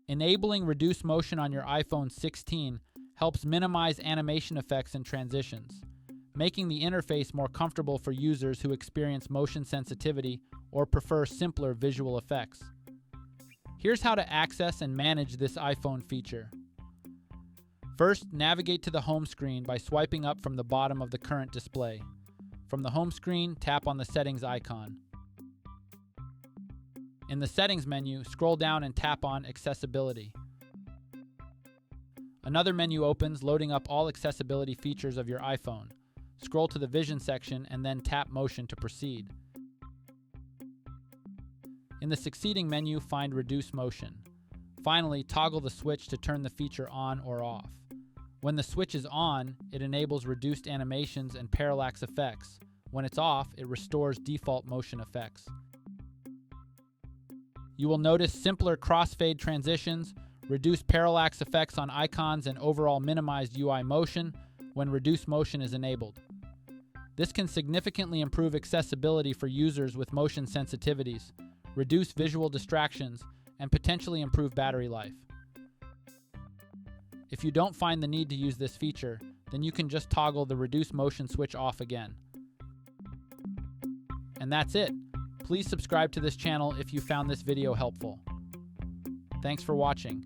Enabling reduce motion on your iPhone 16 helps minimize animation effects and transitions, making the interface more comfortable for users who experience motion sensitivity or prefer simpler visual effects. Here's how to access and manage this iPhone feature. First, navigate to the home screen by swiping up from the bottom of the current display. From the home screen, tap on the settings icon. In the settings menu, scroll down and tap on accessibility. Another menu opens, loading up all accessibility features of your iPhone. Scroll to the vision section and then tap motion to proceed. In the succeeding menu, find reduce motion. Finally, toggle the switch to turn the feature on or off. When the switch is on, it enables reduced animations and parallax effects. When it's off, it restores default motion effects. You will notice simpler crossfade transitions, reduced parallax effects on icons, and overall minimized UI motion when reduce motion is enabled. This can significantly improve accessibility for users with motion sensitivities, reduce visual distractions, and potentially improve battery life. If you don't find the need to use this feature, then you can just toggle the reduce motion switch off again. And that's it. Please subscribe to this channel if you found this video helpful. Thanks for watching.